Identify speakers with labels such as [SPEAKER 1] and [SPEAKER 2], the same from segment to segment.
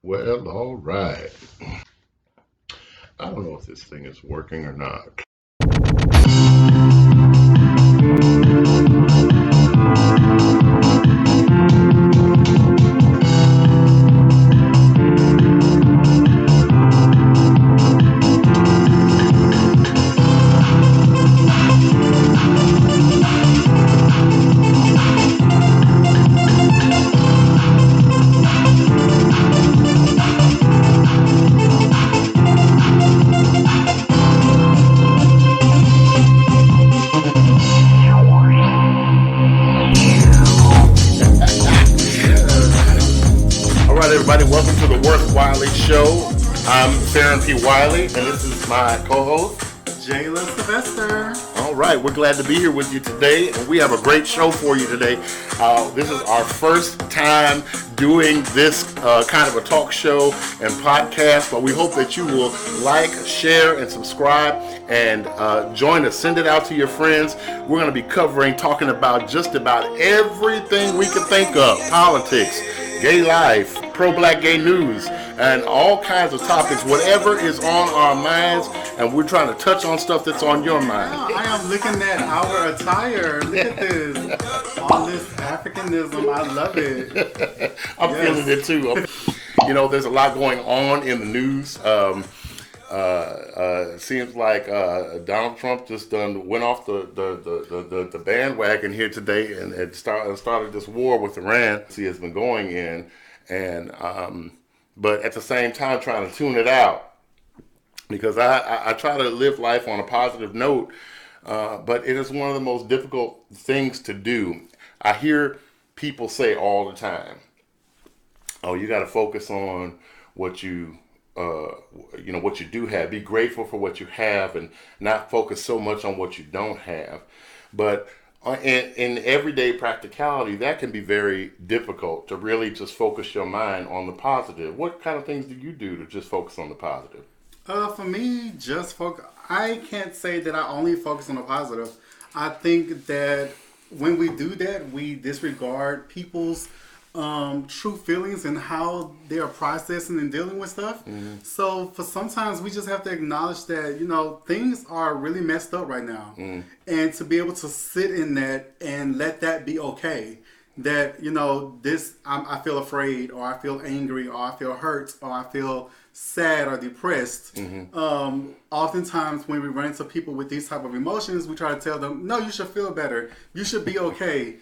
[SPEAKER 1] Well, all right. I don't know if this thing is working or not. All right, everybody, welcome to the Worth Wiley Show. I'm Ferron Wiley, and this is my co-host,
[SPEAKER 2] Jayla, Sylvester.
[SPEAKER 1] All right, we're glad to be here with you today, and we have a great show for you today. This is our first time doing this kind of a talk show and podcast, but we hope that you will like, share, and subscribe, and join us. Send it out to your friends. We're going to be talking about just about everything we can think of: politics, gay life, pro-black gay news, and all kinds of topics, whatever is on our minds, and we're trying to touch on stuff that's on your mind.
[SPEAKER 2] Wow, I am looking at our attire. Look at this. All this Africanism. I love it.
[SPEAKER 1] I'm feeling it too. You know, there's a lot going on in the news. It seems like Donald Trump just went off the bandwagon here today and started this war with Iran. He has been going in, and but at the same time trying to tune it out, because I try to live life on a positive note, but it is one of the most difficult things to do. I hear people say all the time, "Oh, you got to focus on what you." What you do have. Be grateful for what you have and not focus so much on what you don't have. But in everyday practicality, that can be very difficult to really just focus your mind on the positive. What kind of things do you do to just focus on the positive?
[SPEAKER 2] For me, just focus. I can't say that I only focus on the positive. I think that when we do that, we disregard people's true feelings and how they are processing and dealing with stuff. Mm-hmm. So for sometimes we just have to acknowledge that, things are really messed up right now. Mm. And to be able to sit in that and let that be okay. That, I feel afraid, or I feel angry, or I feel hurt, or I feel sad or depressed. Mm-hmm. Oftentimes when we run into people with these type of emotions, we try to tell them, no, you should feel better. You should be okay.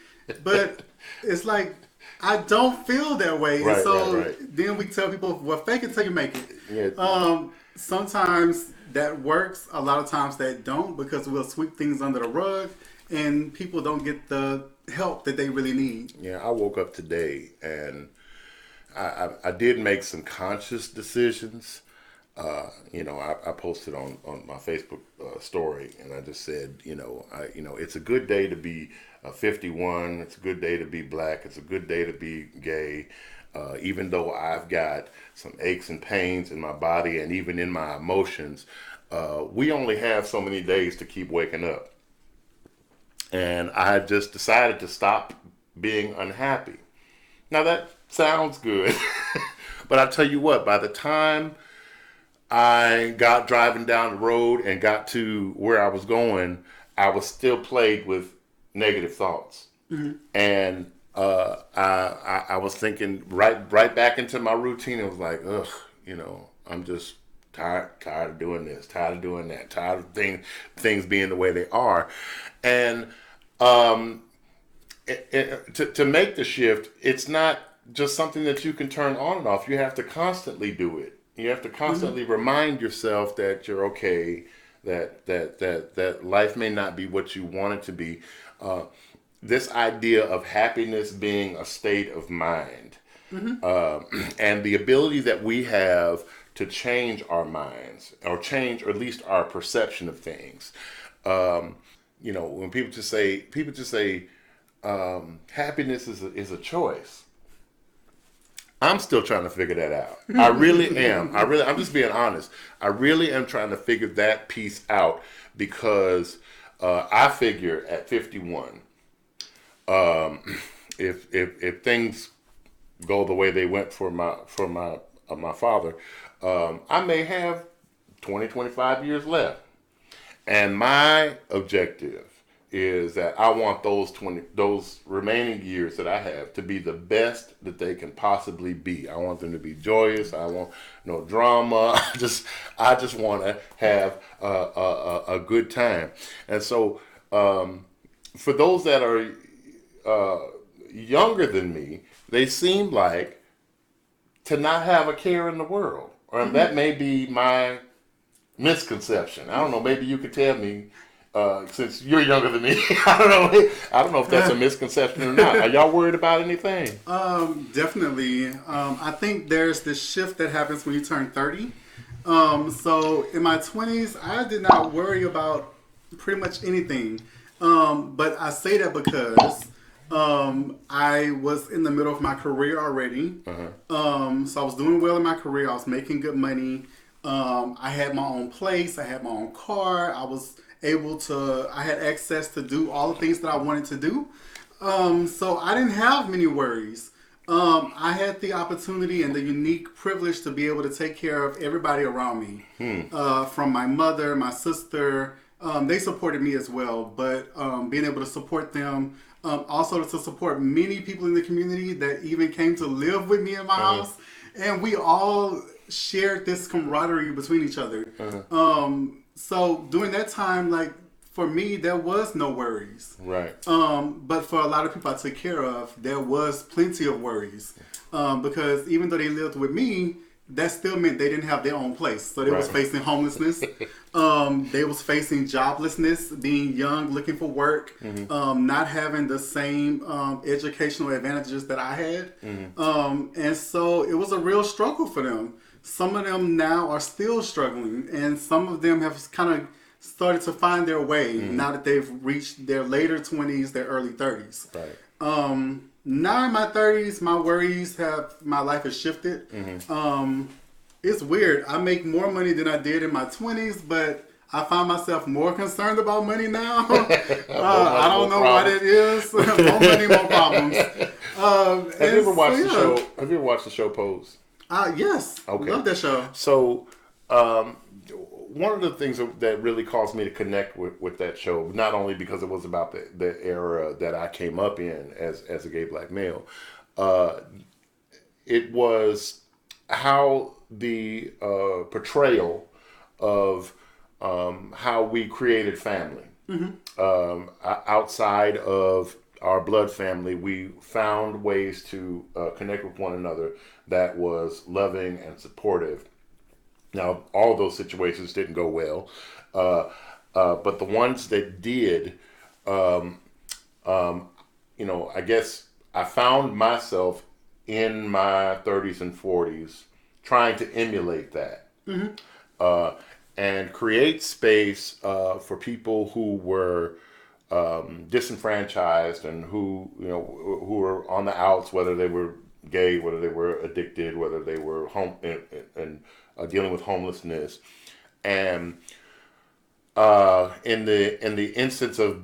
[SPEAKER 2] But it's like, I don't feel that way.
[SPEAKER 1] Right,
[SPEAKER 2] and so
[SPEAKER 1] right.
[SPEAKER 2] Then we tell people, well, fake it till you make it.
[SPEAKER 1] Yeah.
[SPEAKER 2] Sometimes that works. A lot of times that don't, because we'll sweep things under the rug and people don't get the help that they really need.
[SPEAKER 1] Yeah, I woke up today and I did make some conscious decisions. I posted on my Facebook story, and I just said, it's a good day to be 51. It's a good day to be black. It's a good day to be gay. Even though I've got some aches and pains in my body and even in my emotions, we only have so many days to keep waking up. And I had just decided to stop being unhappy. Now that sounds good, but I tell you what, by the time I got driving down the road and got to where I was going, I was still plagued with negative thoughts. Mm-hmm. And I was thinking right back into my routine. It was like, ugh, I'm just tired of doing this, tired of doing that, tired of things being the way they are. And to make the shift, it's not just something that you can turn on and off. You have to constantly do it. You have to constantly mm-hmm. remind yourself that you're okay, that life may not be what you want it to be. This idea of happiness being a state of mind, mm-hmm. And the ability that we have to change our minds, or change, or at least our perception of things. When people just say happiness is a choice. I'm still trying to figure that out. I really am. I'm just being honest. I really am trying to figure that piece out, because I figure at 51, if things go the way they went for my of my father, I may have 20, 25 years left. And my objective is that I want those remaining years that I have to be the best that they can possibly be. I want them to be joyous. I want no drama. I just want to have a good time. And so, for those that are younger than me, they seem like to not have a care in the world, or that may be my misconception. I don't know. Maybe you could tell me, since you're younger than me. I don't know. I don't know if that's a misconception or not. Are y'all worried about anything?
[SPEAKER 2] Definitely. I think there's this shift that happens when you turn 30. So in my 20s, I did not worry about pretty much anything. But I say that because I was in the middle of my career already. So I was doing well in my career. I was making good money. I had my own place. I had my own car. I had access to do all the things that I wanted to do. So I didn't have many worries. I had the opportunity and the unique privilege to be able to take care of everybody around me. From my mother, my sister, they supported me as well, but being able to support them, also to support many people in the community that even came to live with me in my house. And we all shared this camaraderie between each other. So during that time, like, for me, there was no worries.
[SPEAKER 1] Right.
[SPEAKER 2] But for a lot of people I took care of, there was plenty of worries. Because even though they lived with me, that still meant they didn't have their own place. So they was facing homelessness. They was facing joblessness, being young, looking for work, not having the same educational advantages that I had. And so it was a real struggle for them. Some of them now are still struggling, and some of them have kind of started to find their way now that they've reached their later 20s, their early 30s.
[SPEAKER 1] Right.
[SPEAKER 2] Now in my 30s, my life has shifted. It's weird. I make more money than I did in my 20s, but I find myself more concerned about money now. I don't know what it is. More money, more problems.
[SPEAKER 1] Have you ever watched the show? Have you ever watched the show Pose?
[SPEAKER 2] Yes. Okay. Love that show.
[SPEAKER 1] So, one of the things that really caused me to connect with that show, not only because it was about the era that I came up in as a gay black male, it was how the portrayal of how we created family. Outside of our blood family, we found ways to connect with one another that was loving and supportive. Now, all those situations didn't go well, but the ones that did, I guess I found myself in my 30s and 40s trying to emulate that. And create space for people who were disenfranchised and who were on the outs, whether they were gay, whether they were addicted, whether they were dealing with homelessness, and in the instance of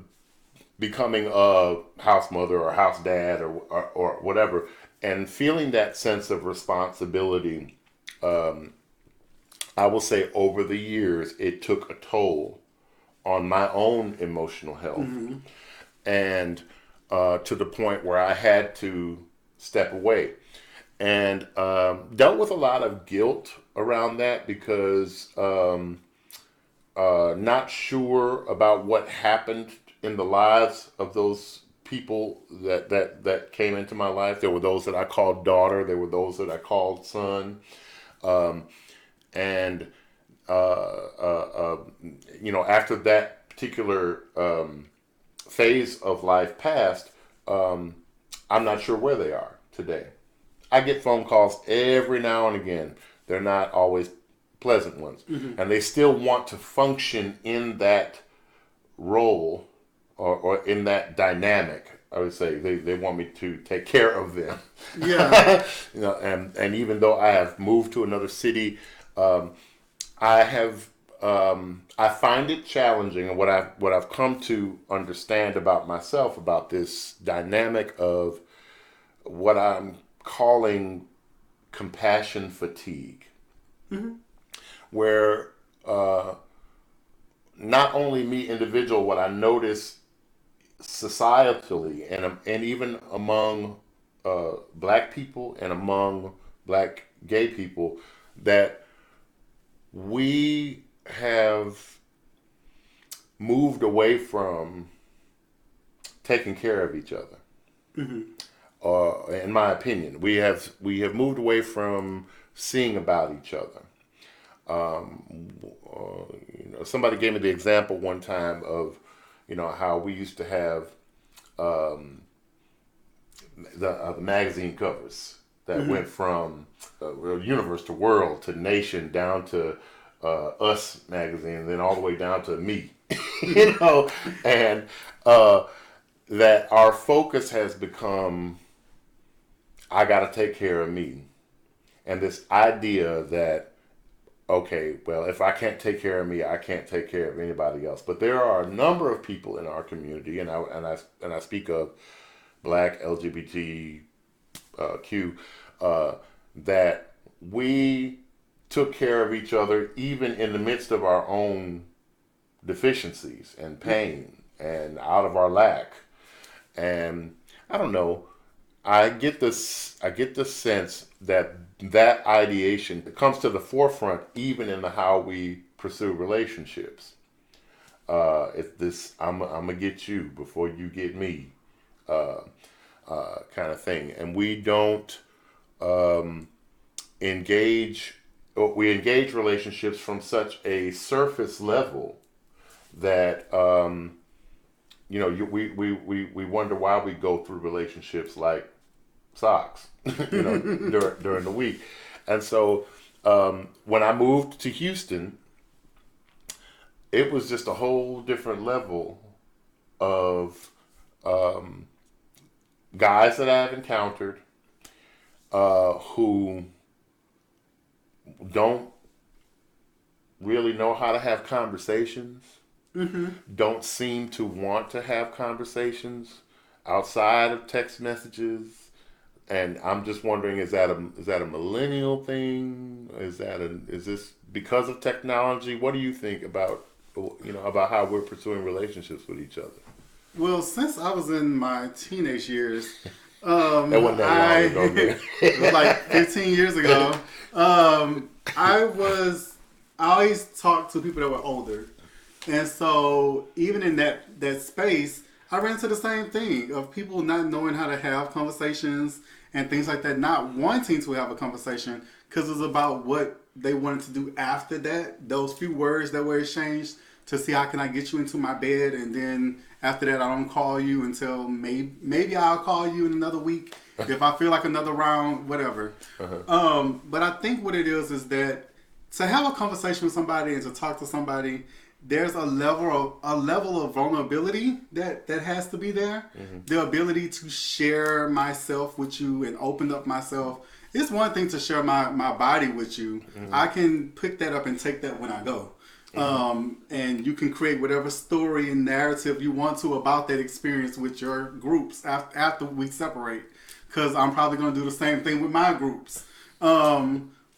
[SPEAKER 1] becoming a house mother or house dad or whatever, and feeling that sense of responsibility, I will say over the years it took a toll on my own emotional health, and to the point where I had to step away, and dealt with a lot of guilt around that because not sure about what happened in the lives of those people that came into my life. There were those that I called daughter. There were those that I called son. And after that particular phase of life passed, I'm not sure where they are today. I get phone calls every now and again. They're not always pleasant ones. And they still want to function in that role or in that dynamic. I would say they want me to take care of them.
[SPEAKER 2] Yeah.
[SPEAKER 1] And even though I have moved to another city, I find it challenging, and what I've come to understand about myself about this dynamic of what I'm calling compassion fatigue, where not only me individual, what I notice societally and even among black people and among black gay people, that we have moved away from taking care of each other. In my opinion, we have moved away from seeing about each other. Somebody gave me the example one time of, how we used to have the magazine covers that went from Universe to World to Nation down to Us magazine, and then all the way down to Me. And that our focus has become, I got to take care of me. And this idea that, okay, well, if I can't take care of me, I can't take care of anybody else. But there are a number of people in our community, and I speak of Black, LGBTQ, that we took care of each other even in the midst of our own deficiencies and pain and out of our lack. And I don't know, I get the sense that ideation comes to the forefront even in how we pursue relationships. It's this I'm gonna get you before you get me kind of thing, and we don't engage relationships from such a surface level that we wonder why we go through relationships like socks, during the week. And so when I moved to Houston, it was just a whole different level of guys that I've encountered who don't really know how to have conversations, don't seem to want to have conversations outside of text messages. And I'm just wondering, is that a millennial thing? Is this because of technology? What do you think about how we're pursuing relationships with each other?
[SPEAKER 2] Well, since I was in my teenage years,
[SPEAKER 1] that wasn't that long ago.
[SPEAKER 2] It was like 15 years ago. I always talked to people that were older, and so even in that space, I ran into the same thing of people not knowing how to have conversations and things like that, not wanting to have a conversation because it was about what they wanted to do after that. Those few words that were exchanged to see how can I get you into my bed, and then after that I don't call you until maybe I'll call you in another week if I feel like another round, whatever. But I think what it is that to have a conversation with somebody and to talk to somebody, there's a level of vulnerability that has to be there. The ability to share myself with you and open up myself. It's one thing to share my body with you. I can pick that up and take that when I go. And you can create whatever story and narrative you want to about that experience with your groups after we separate. Because I'm probably going to do the same thing with my groups.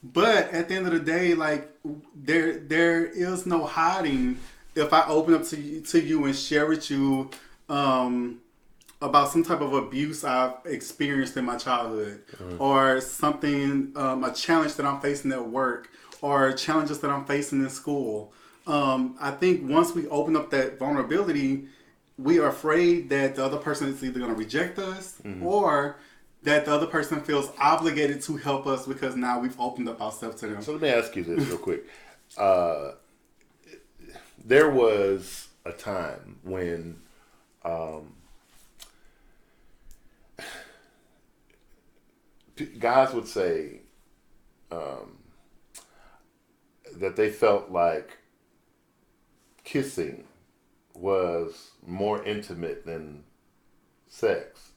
[SPEAKER 2] But at the end of the day, like there is no hiding if I open up to you and share with you about some type of abuse I've experienced in my childhood, or something, a challenge that I'm facing at work, or challenges that I'm facing in school. I think once we open up that vulnerability, we are afraid that the other person is either going to reject us or that the other person feels obligated to help us because now we've opened up ourselves to them.
[SPEAKER 1] So let me ask you this real quick. There was a time when guys would say that they felt like kissing was more intimate than sex.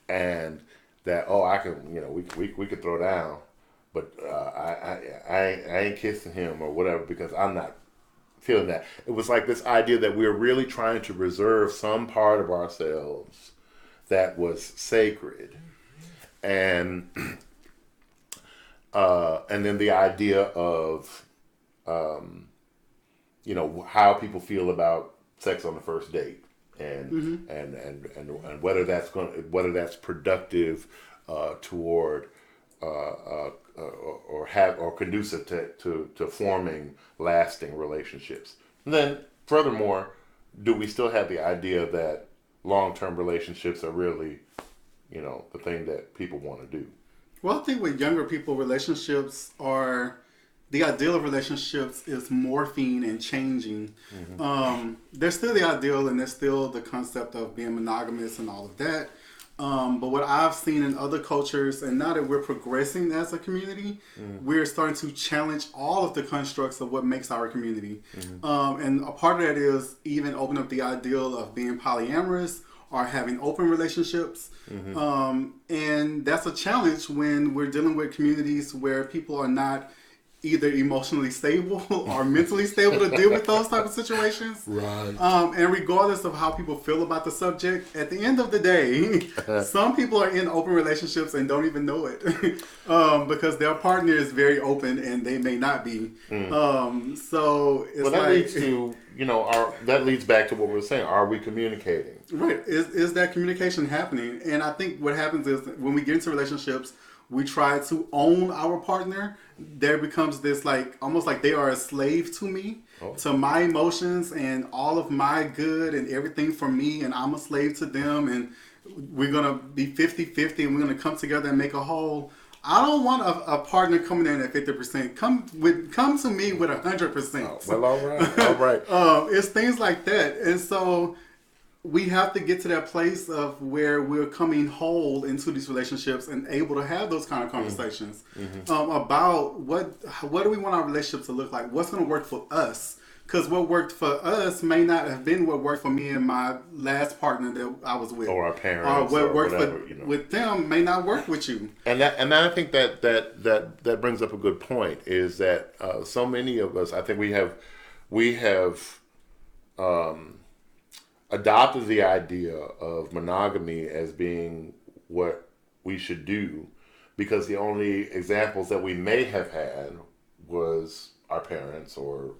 [SPEAKER 1] And that, I can, we could throw down, but I ain't kissing him or whatever because I'm not feeling that. It was like this idea that we're really trying to reserve some part of ourselves that was sacred. And And then the idea of, how people feel about sex on the first date, and whether that's productive toward or conducive to forming lasting relationships. And then furthermore, do we still have the idea that long-term relationships are really, the thing that people want to do?
[SPEAKER 2] Well, I think with younger people, the ideal of relationships is morphing and changing. There's still the ideal, and there's still the concept of being monogamous and all of that. But what I've seen in other cultures, and now that we're progressing as a community, we're starting to challenge all of the constructs of what makes our community. And a part of that is even open up the ideal of being polyamorous or having open relationships. And that's a challenge when we're dealing with communities where people are not either emotionally stable or mentally stable to deal with those type of situations.
[SPEAKER 1] Right.
[SPEAKER 2] And regardless of how people feel about the subject, at the end of the day, some people are in open relationships and don't even know it because their partner is very open and they may not be. So it's
[SPEAKER 1] that leads to, that leads back to what we were saying. Are we communicating?
[SPEAKER 2] Right. Is that communication happening? And I think what happens is when we get into relationships, we try to own our partner. There becomes this almost like they are a slave to me, to my emotions and all of my good and everything for me, and I'm a slave to them, and we're going to be 50-50 and we're going to come together and make a whole. I don't want a partner coming in at 50%. Come to me with 100%.
[SPEAKER 1] Well, all right.
[SPEAKER 2] It's things like that. And so we have to get to that place of where we're coming whole into these relationships and able to have those kind of conversations about what do we want our relationship to look like? What's going to work for us? Because what worked for us may not have been what worked for me and my last partner that I was with,
[SPEAKER 1] or our parents,
[SPEAKER 2] or what worked
[SPEAKER 1] whatever,
[SPEAKER 2] with them may not work with you.
[SPEAKER 1] And I think that brings up a good point. Is that so many of us? I think we have adopted the idea of monogamy as being what we should do, because the only examples that we may have had was our parents, or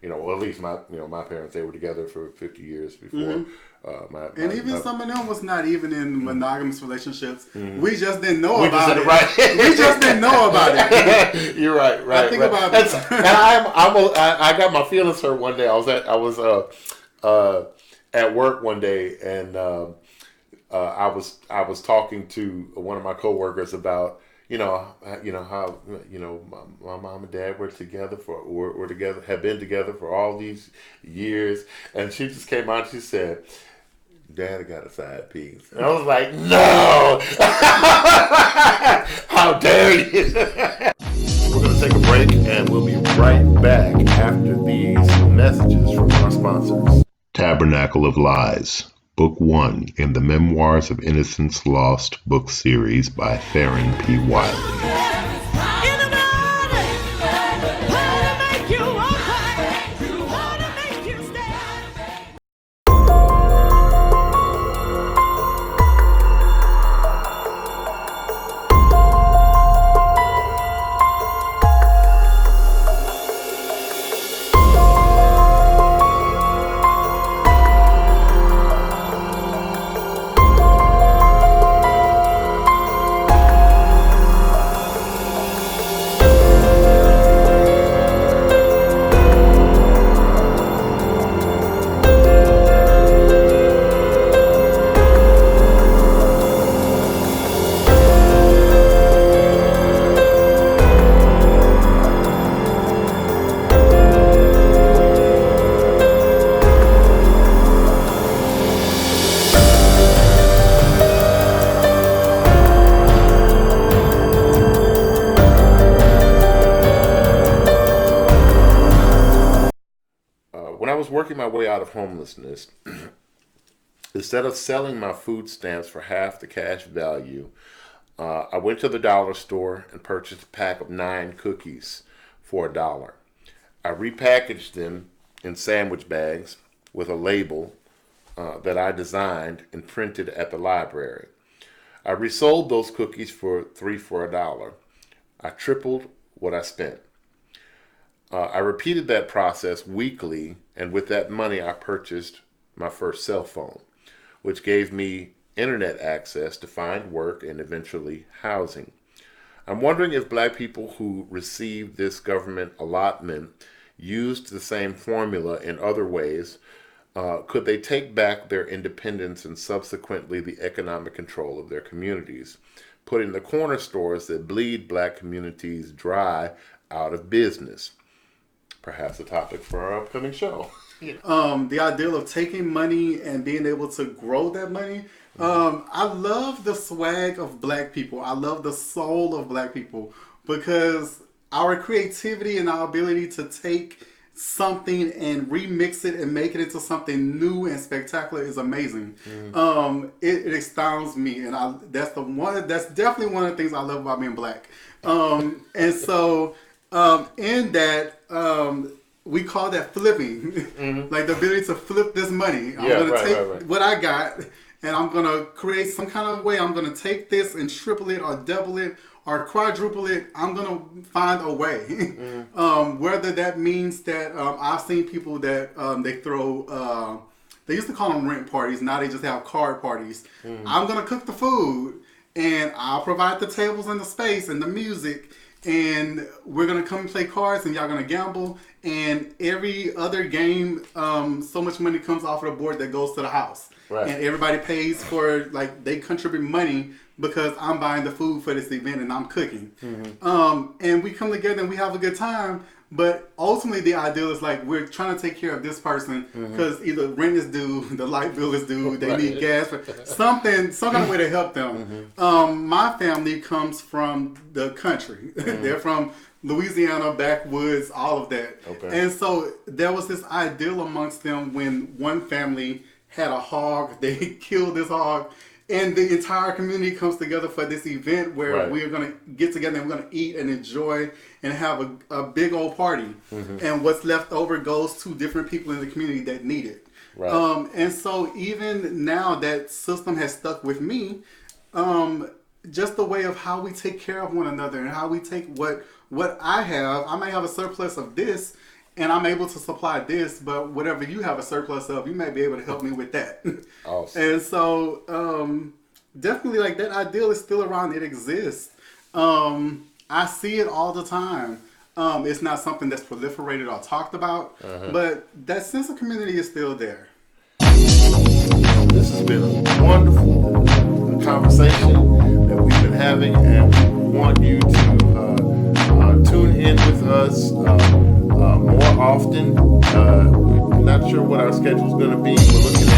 [SPEAKER 1] or at least my parents. They were together for 50 years before. Some of them was not even in monogamous relationships. We just didn't know about it. Right. We just didn't know about it. You're right.
[SPEAKER 2] I think about
[SPEAKER 1] it. And I got my feelings hurt one day. I was at work one day, and I was talking to one of my coworkers about how my mom and dad were together have been together for all these years, and she just came out and she said, "Dad got a side piece," and I was like, "No, how dare you!" We're going to take a break, and we'll be right back after these messages from our sponsors. Tabernacle of Lies, Book 1 in the Memoirs of Innocence Lost book series by Ferron P. Wiley. Working my way out of homelessness, instead of selling my food stamps for half the cash value, I went to the dollar store and purchased a pack of 9 cookies for $1. I repackaged them in sandwich bags with a label that I designed and printed at the library. I resold those cookies for $3 for $1. I tripled what I spent. I repeated that process weekly, and with that money, I purchased my first cell phone, which gave me internet access to find work and eventually housing. I'm wondering if black people who received this government allotment used the same formula in other ways. Could they take back their independence and subsequently the economic control of their communities, putting the corner stores that bleed black communities dry out of business? Perhaps a topic for our upcoming show.
[SPEAKER 2] The ideal of taking money and being able to grow that money. I love the swag of black people. I love the soul of black people because our creativity and our ability to take something and remix it and make it into something new and spectacular is amazing. It astounds me, and that's definitely one of the things I love about being black. And so in that, we call that flipping, like the ability to flip this money. I'm going to take what I got and I'm going to create some kind of way. I'm going to take this and triple it or double it or quadruple it. I'm going to find a way. Whether that means that I've seen people that they throw, they used to call them rent parties. Now they just have card parties. I'm going to cook the food and I'll provide the tables and the space and the music. And we're going to come and play cards and y'all going to gamble. And every other game, so much money comes off of the board that goes to the house. Right. And everybody pays for, like, they contribute money because I'm buying the food for this event and I'm cooking. And we come together and we have a good time. But ultimately the ideal is like we're trying to take care of this person because either rent is due, the light bill is due, they need gas, some kind of way to help them. My family comes from the country. They're from Louisiana, backwoods, all of that. And so there was this ideal amongst them when one family had a hog, they killed this hog. And the entire community comes together for this event where we are going to get together and we're going to eat and enjoy and have a big old party. And what's left over goes to different people in the community that need it. And so even now that system has stuck with me, just the way of how we take care of one another and how we take what I have. I may have a surplus of this and I'm able to supply this, but whatever you have a surplus of, you may be able to help me with that. Awesome. And so definitely like that ideal is still around. It exists. I see it all the time. It's not something that's proliferated or talked about, but that sense of community is still there.
[SPEAKER 1] This has been a wonderful conversation that we've been having, and we want you to tune in with us more often. We're not sure what our schedule is going to be. We're looking